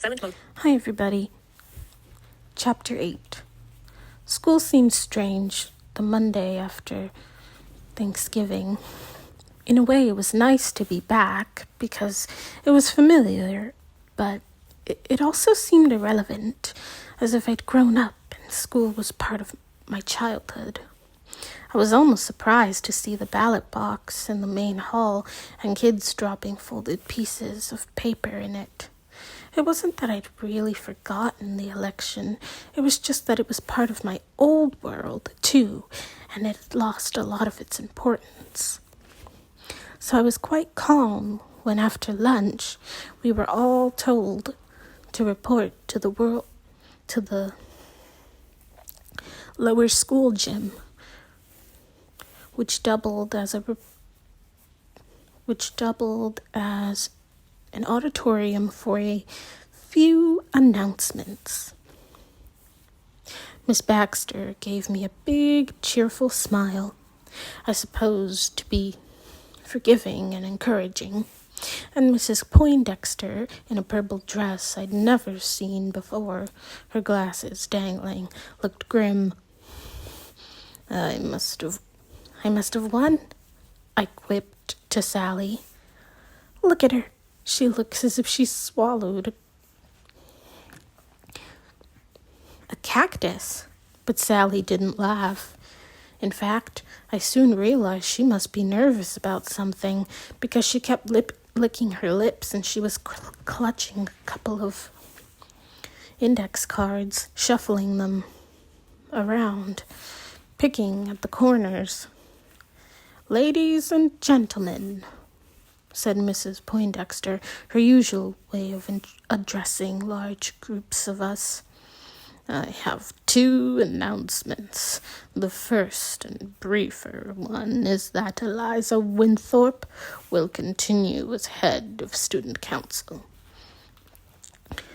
Silent mode. Hi everybody. Chapter 8. School seemed strange the Monday after Thanksgiving. In a way, it was nice to be back because it was familiar, but it also seemed irrelevant, as if I'd grown up and school was part of my childhood. I was almost surprised to see the ballot box in the main hall and kids dropping folded pieces of paper in it. It wasn't that I'd really forgotten the election. It was just that it was part of my old world, too, and it had lost a lot of its importance. So I was quite calm when, after lunch, we were all told to report to the lower school gym, which doubled as an auditorium for a few announcements. Miss Baxter gave me a big, cheerful smile, I suppose to be forgiving and encouraging, and Mrs. Poindexter, in a purple dress I'd never seen before, her glasses dangling, looked grim. I must have won, I quipped to Sally. Look at her. She looks as if she swallowed a cactus. But Sally didn't laugh. In fact, I soon realized she must be nervous about something because she kept licking her lips and she was clutching a couple of index cards, shuffling them around, picking at the corners. Ladies and gentlemen, said Mrs. Poindexter, her usual way of addressing large groups of us. I have two announcements. The first and briefer one is that Eliza Winthrop will continue as head of student council.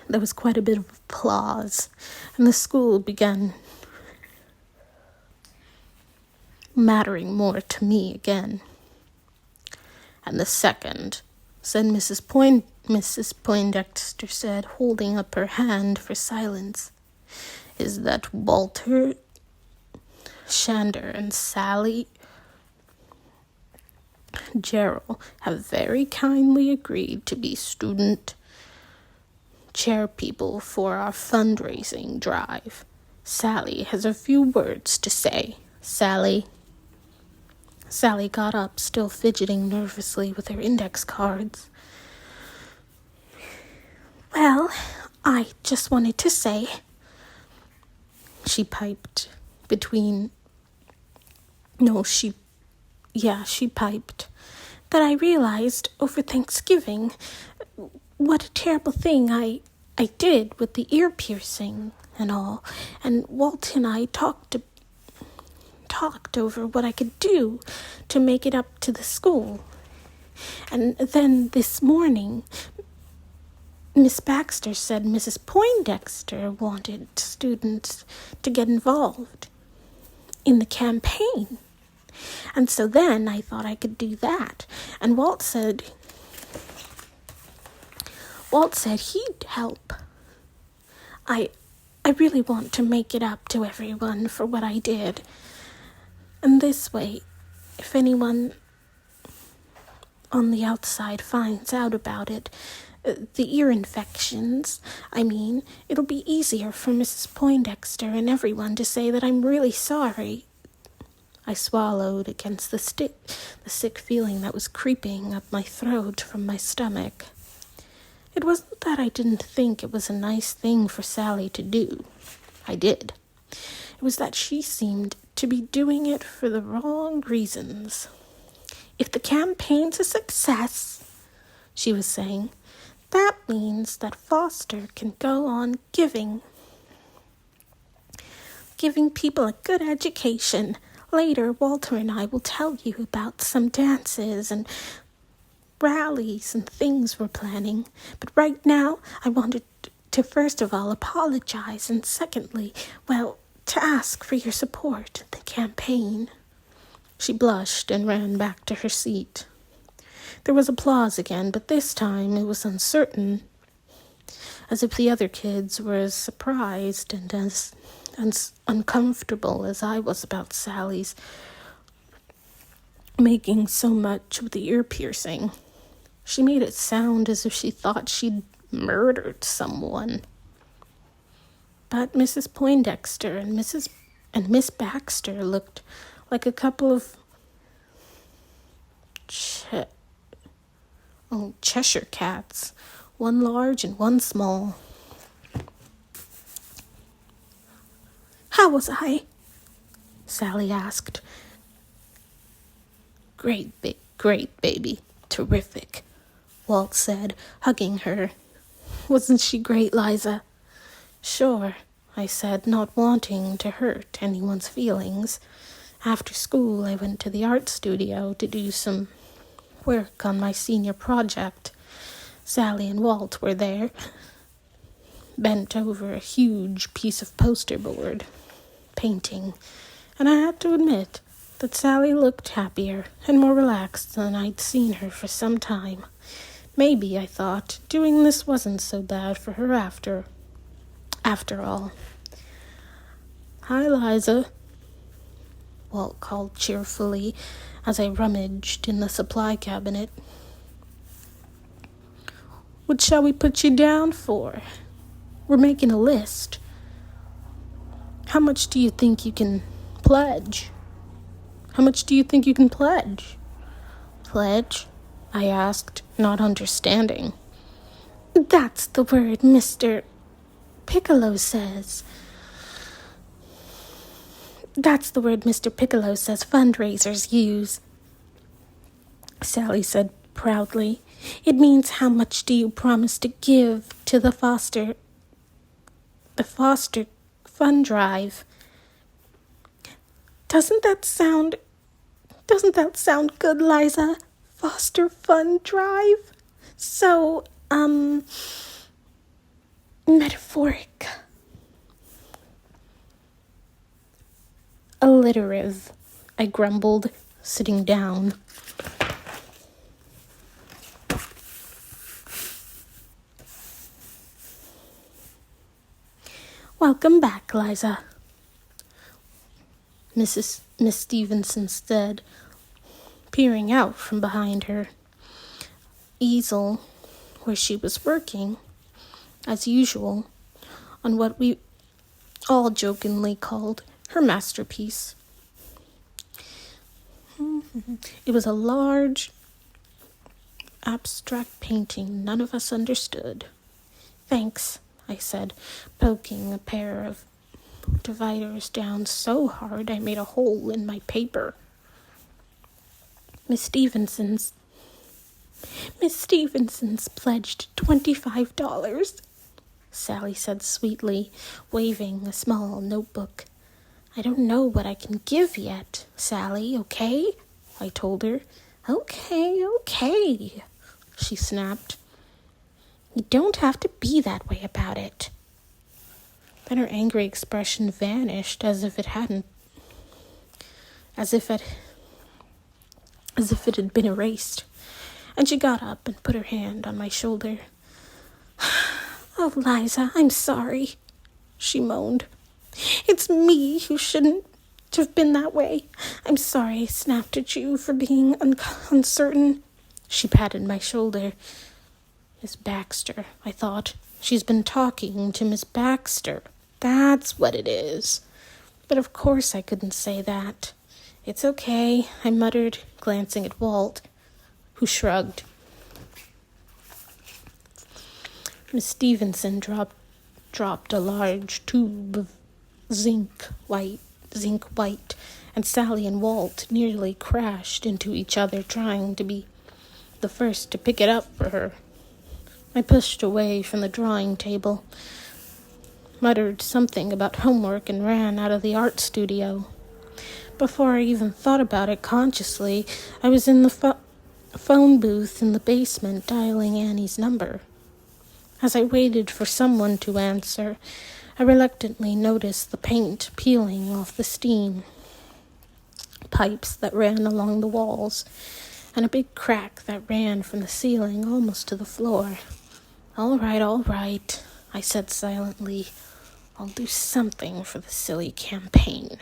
There was quite a bit of applause, and the school began mattering more to me again. And the second, said Mrs. Poindexter said, holding up her hand for silence, is that Walter Shander and Sally Gerald have very kindly agreed to be student chairpeople for our fundraising drive. Sally has a few words to say. Sally got up, still fidgeting nervously with her index cards. Well, I just wanted to say, she piped, that I realized over Thanksgiving what a terrible thing I did with the ear piercing and all, and Walt and I talked over what I could do to make it up to the school. And then this morning, Miss Baxter said Mrs. Poindexter wanted students to get involved in the campaign. And so then I thought I could do that. And Walt said he'd help. I really want to make it up to everyone for what I did. And this way, if anyone on the outside finds out about it, the ear infections, it'll be easier for Mrs. Poindexter and everyone to say that I'm really sorry. I swallowed against the sick feeling that was creeping up my throat from my stomach. It wasn't that I didn't think it was a nice thing for Sally to do. I did. It was that she seemed to be doing it for the wrong reasons. If the campaign's a success, she was saying, that means that Foster can go on giving people a good education. Later, Walter and I will tell you about some dances and rallies and things we're planning. But right now, I wanted to first of all apologize, and secondly, to ask for your support in the campaign. She blushed and ran back to her seat. There was applause again, but this time it was uncertain. as if the other kids were as surprised and as uncomfortable as I was about Sally's making so much of the ear piercing. She made it sound as if she thought she'd murdered someone. But Mrs. Poindexter and Miss Baxter looked like a couple of Cheshire cats, one large and one small. "How was I?" Sally asked. Great, baby. Terrific," Walt said, hugging her. "Wasn't she great, Liza?" "Sure," I said, not wanting to hurt anyone's feelings. After school, I went to the art studio to do some work on my senior project. Sally and Walt were there, bent over a huge piece of poster board, painting, and I had to admit that Sally looked happier and more relaxed than I'd seen her for some time. Maybe, I thought, doing this wasn't so bad for her after all. "Hi, Liza," Walt called cheerfully as I rummaged in the supply cabinet. "What shall we put you down for? We're making a list. How much do you think you can pledge?" "How much do you think you can pledge?" "Pledge?" I asked, not understanding. "That's the word Mr. Piccolo says. That's the word Mr. Piccolo says fundraisers use," Sally said proudly. "It means how much do you promise to give to the Foster Fund Drive. Doesn't that sound good, Liza? Foster Fund Drive? So, metaphoric." "Alliterative," I grumbled, sitting down. "Welcome back, Liza," Miss Stevenson said, peering out from behind her easel where she was working, as usual, on what we all jokingly called her masterpiece. It was a large, abstract painting none of us understood. "Thanks," I said, poking a pair of dividers down so hard I made a hole in my paper. Miss Stevenson's pledged $25, Sally said sweetly, waving a small notebook. "I don't know what I can give yet, Sally, okay?" I told her. Okay, she snapped. "You don't have to be that way about it." Then her angry expression vanished as if it had been erased, and she got up and put her hand on my shoulder. "Oh, Liza, I'm sorry," she moaned. "It's me who shouldn't have been that way. I'm sorry I snapped at you for being uncertain." She patted my shoulder. "Miss Baxter," I thought. "She's been talking to Miss Baxter. That's what it is." But of course I couldn't say that. "It's okay," I muttered, glancing at Walt, who shrugged. Miss Stevenson dropped a large tube of zinc white, and Sally and Walt nearly crashed into each other trying to be the first to pick it up for her. I pushed away from the drawing table, muttered something about homework, and ran out of the art studio. Before I even thought about it consciously, I was in the phone booth in the basement dialing Annie's number. As I waited for someone to answer, I reluctantly noticed the paint peeling off the steam pipes that ran along the walls, and a big crack that ran from the ceiling almost to the floor. All right, I said silently. I'll do something for the silly campaign.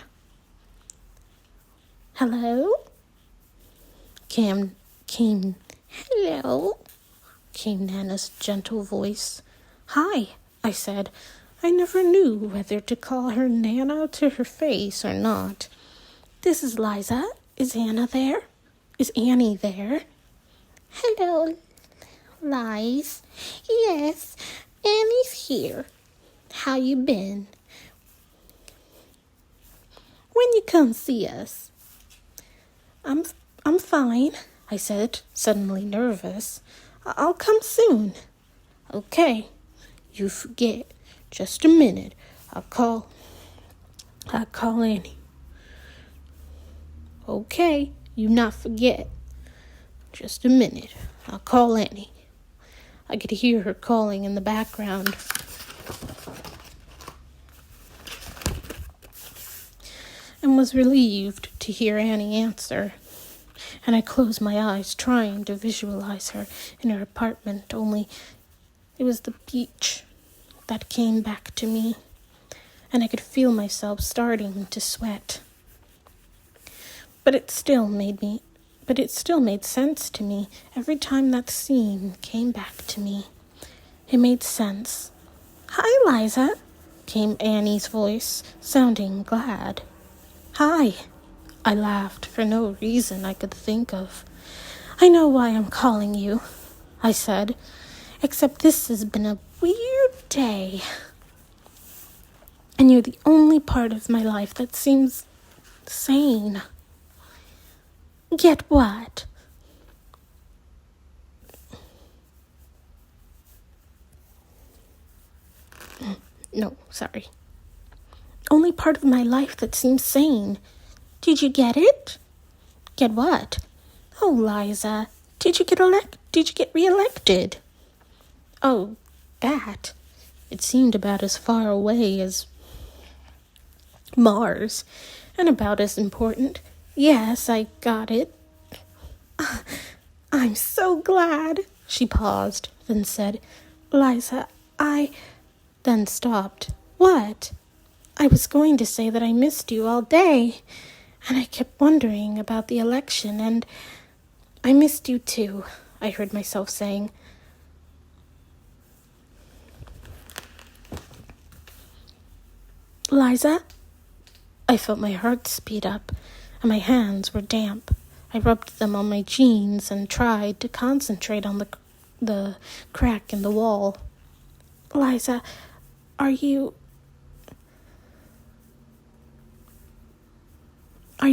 Hello? Hello? Came Nana's gentle voice. Hi, I said. I never knew whether to call her Nana to her face or not. This is Liza. Is Anna there? Is Annie there? Hello, Liz. Yes, Annie's here. How you been? When you come see us? I'm fine, I said, suddenly nervous. I'll come soon. Okay, you forget. Just a minute. I'll call Annie. Okay, you not forget. Just a minute. I'll call Annie. I could hear her calling in the background. And was relieved to hear Annie answer. And I closed my eyes, trying to visualize her in her apartment, only it was the beach that came back to me, and I could feel myself starting to sweat. But it still made sense to me every time that scene came back to me. It made sense. Hi, Liza, came Annie's voice, sounding glad. Hi, I laughed for no reason I could think of. I know why I'm calling you, I said, except this has been a weird day. And you're the only part of my life that seems sane. Get what? No, sorry. Only part of my life that seems sane. Did you get it? Get what? Oh, Liza, did you get reelected? Oh, that. It seemed about as far away as Mars, and about as important. Yes, I got it. I'm so glad. She paused, then said, Liza, then stopped. What? I was going to say that I missed you all day, and I kept wondering about the election, and I missed you too, I heard myself saying. Liza? I felt my heart speed up, and my hands were damp. I rubbed them on my jeans and tried to concentrate on the crack in the wall. Liza, are you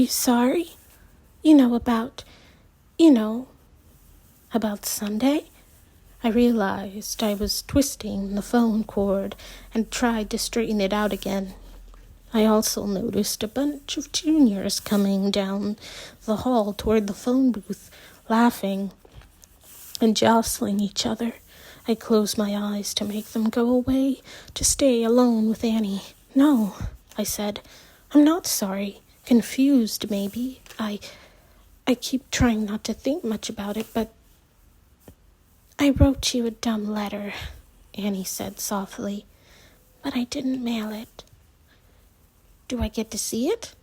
sorry? About Sunday? I realized I was twisting the phone cord and tried to straighten it out again. I also noticed a bunch of juniors coming down the hall toward the phone booth, laughing and jostling each other. I closed my eyes to make them go away, to stay alone with Annie. No, I said, I'm not sorry. Confused, maybe. I keep trying not to think much about it, but I wrote you a dumb letter, Annie said softly, but I didn't mail it. Do I get to see it?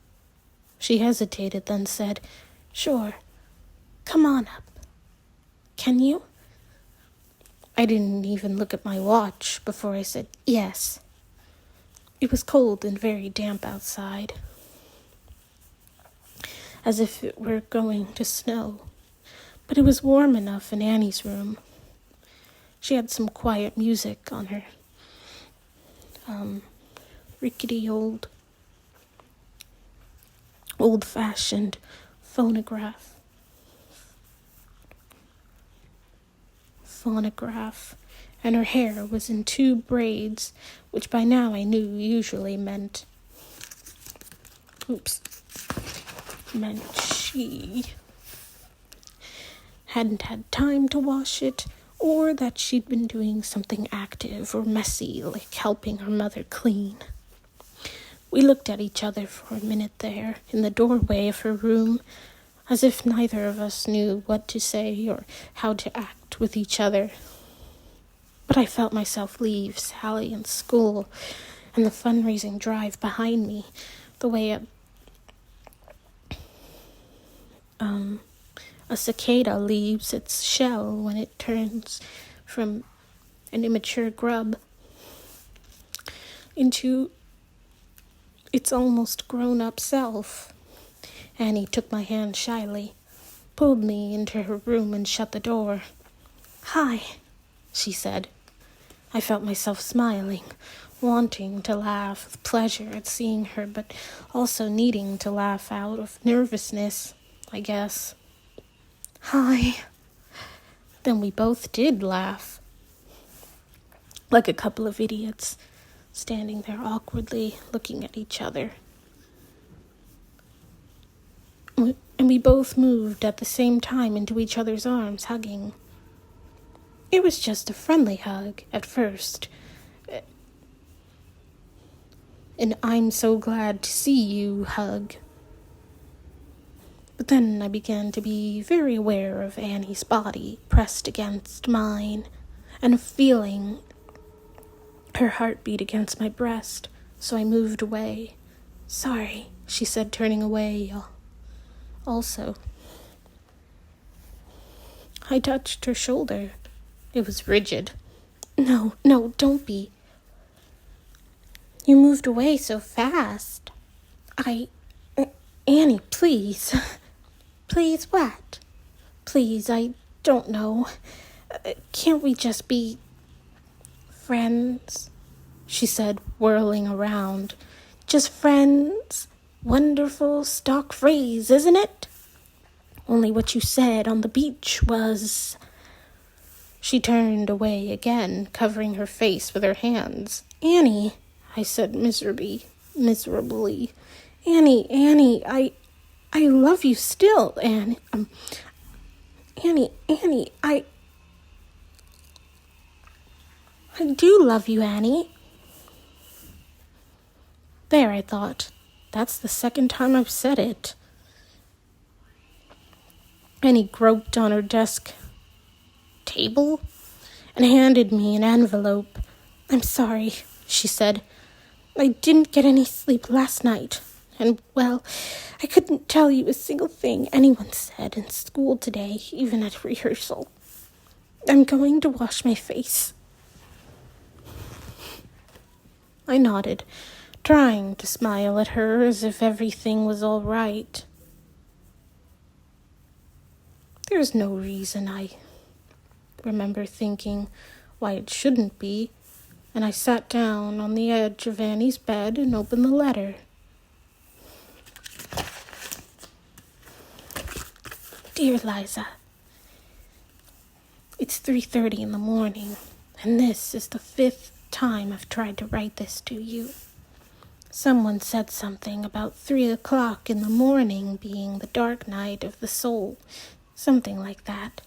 She hesitated, then said, Sure. Come on up. Can you? I didn't even look at my watch before I said yes. It was cold and very damp outside, as if it were going to snow, but it was warm enough in Annie's room. She had some quiet music on her rickety old-fashioned phonograph, and her hair was in 2 braids, which by now I knew usually meant she hadn't had time to wash it, or that she'd been doing something active or messy, like helping her mother clean. We looked at each other for a minute there, in the doorway of her room, as if neither of us knew what to say or how to act with each other. But I felt myself leave Sally and school and the fundraising drive behind me, the way a cicada leaves its shell when it turns from an immature grub into its almost grown-up self. Annie took my hand shyly, pulled me into her room and shut the door. "Hi," she said. I felt myself smiling, wanting to laugh with pleasure at seeing her, but also needing to laugh out of nervousness, I guess. "Hi." Then we both did laugh, like a couple of idiots, standing there awkwardly looking at each other. And we both moved at the same time into each other's arms, hugging. It was just a friendly hug at first. An "I'm so glad to see you" hug. But then I began to be very aware of Annie's body pressed against mine, and of feeling her heartbeat against my breast, so I moved away. "Sorry," she said, turning away also. I touched her shoulder. It was rigid. No, don't be. You moved away so fast. Annie, please. Please what? Please, I don't know. Can't we just be friends?" she said, whirling around. "Just friends? Wonderful stock phrase, isn't it? Only what you said on the beach was..." She turned away again, covering her face with her hands. "Annie," I said miserably. Annie, I love you still, Annie. Annie, I do love you, Annie." There, I thought. That's the second time I've said it. Annie groped on her desk table and handed me an envelope. "I'm sorry," she said. "I didn't get any sleep last night. And, well, I couldn't tell you a single thing anyone said in school today, even at rehearsal. I'm going to wash my face." I nodded, trying to smile at her as if everything was all right. There's no reason, I remember thinking, why it shouldn't be, and I sat down on the edge of Annie's bed and opened the letter. "Dear Liza, it's 3:30 in the morning, and this is the 5th time I've tried to write this to you. Someone said something about 3 o'clock in the morning being the dark night of the soul, something like that.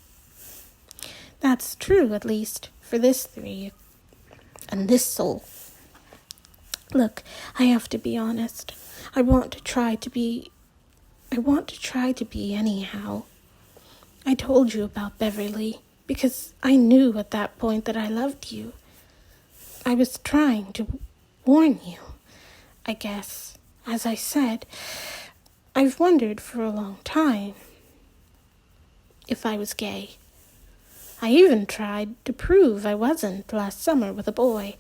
That's true, at least, for this 3 and this soul. Look, I have to be honest. I want to try to be anyhow. I told you about Beverly because I knew at that point that I loved you. I was trying to warn you, I guess. As I said, I've wondered for a long time if I was gay. I even tried to prove I wasn't last summer with a boy,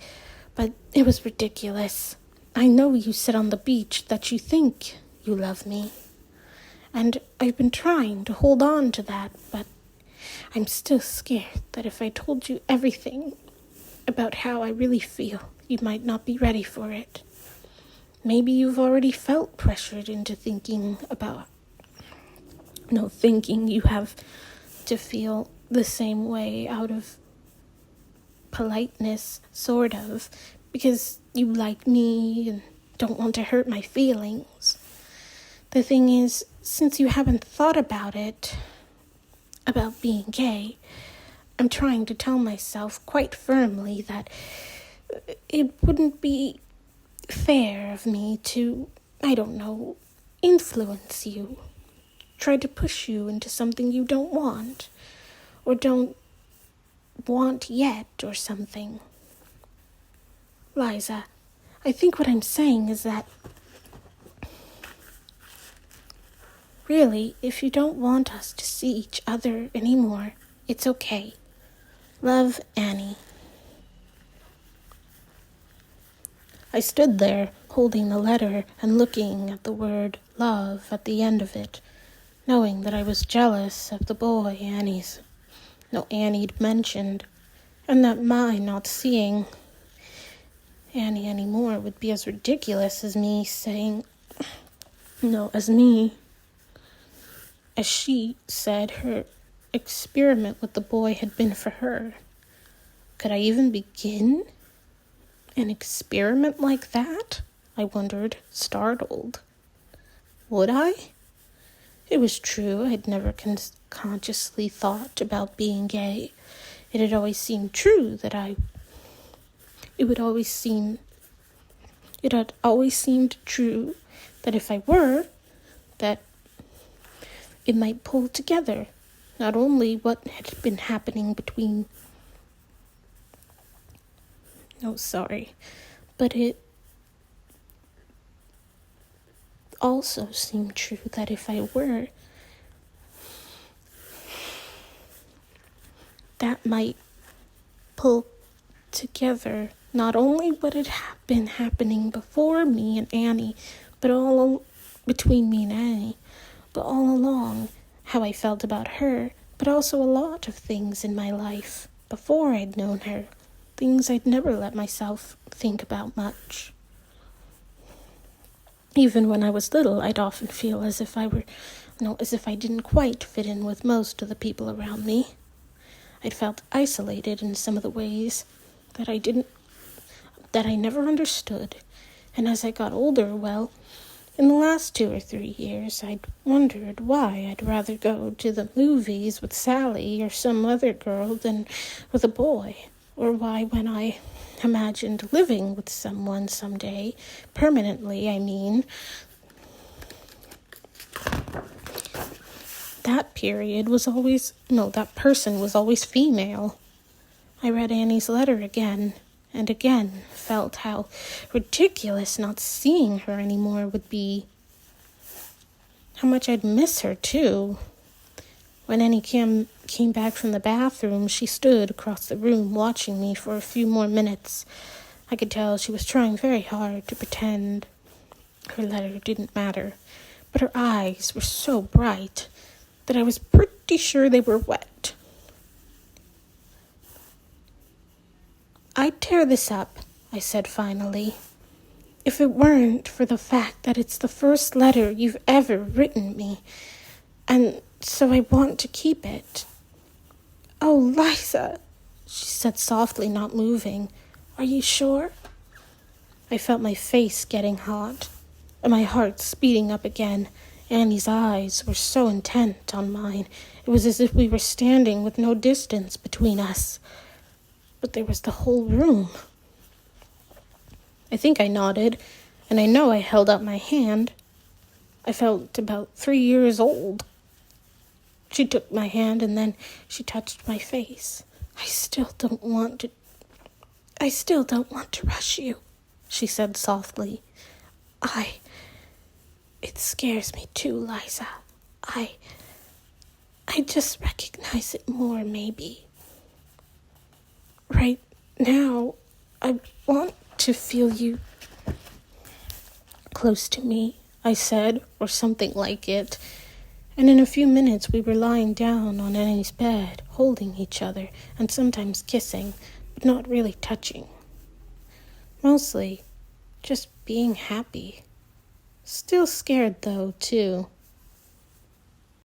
but it was ridiculous. I know you said on the beach that you think you love me, and I've been trying to hold on to that, but I'm still scared that if I told you everything about how I really feel, you might not be ready for it. Maybe you've already felt pressured into thinking you have to feel the same way out of politeness, sort of, because you like me and don't want to hurt my feelings. The thing is, since you haven't thought about being gay, I'm trying to tell myself quite firmly that it wouldn't be fair of me to, influence you, try to push you into something you don't want, or don't want yet or something. Liza, I think what I'm saying is that really, if you don't want us to see each other anymore, it's okay. Love, Annie. I stood there, holding the letter and looking at the word love at the end of it, knowing that I was jealous of the boy Annie'd mentioned, and that my not seeing Annie anymore would be as ridiculous as me saying, as she said her experiment with the boy had been for her. Could I even begin an experiment like that? I wondered, startled. Would I? It was true, I'd never consciously thought about being gay. It had always seemed true that it had always seemed true that if I were, that it might pull together not only what had been happening but it also seemed true that if I were, that might pull together not only what had been happening before me and Annie, but all between me and Annie, but all along how I felt about her, but also a lot of things in my life before I'd known her, things I'd never let myself think about much. Even when I was little, I'd often feel as if I didn't quite fit in with most of the people around me. I'd felt isolated in some of the ways that I never understood. And as I got older, in the last 2 or 3 years, I'd wondered why I'd rather go to the movies with Sally or some other girl than with a boy, or why when I imagined living with someone someday, permanently, that person was always female. I read Annie's letter again and again, felt how ridiculous not seeing her anymore would be. How much I'd miss her, too. When Annie came back from the bathroom, she stood across the room watching me for a few more minutes. I could tell she was trying very hard to pretend her letter didn't matter, but her eyes were so bright that I was pretty sure they were wet. I'd tear this up, I said finally, if it weren't for the fact that it's the first letter you've ever written me, and so I want to keep it. Oh, Liza, she said softly, not moving. Are you sure? I felt my face getting hot, and my heart speeding up again. Annie's eyes were so intent on mine. It was as if we were standing with no distance between us. But there was the whole room. I think I nodded, and I know I held up my hand. I felt about 3 years old. She took my hand, and then she touched my face. I still don't want to rush you, she said softly. It scares me too, Liza. I just recognize it more, maybe. Right now, I want to feel you close to me, I said, or something like it. And in a few minutes we were lying down on Annie's bed, holding each other, and sometimes kissing, but not really touching. Mostly just being happy. Still scared, though, too.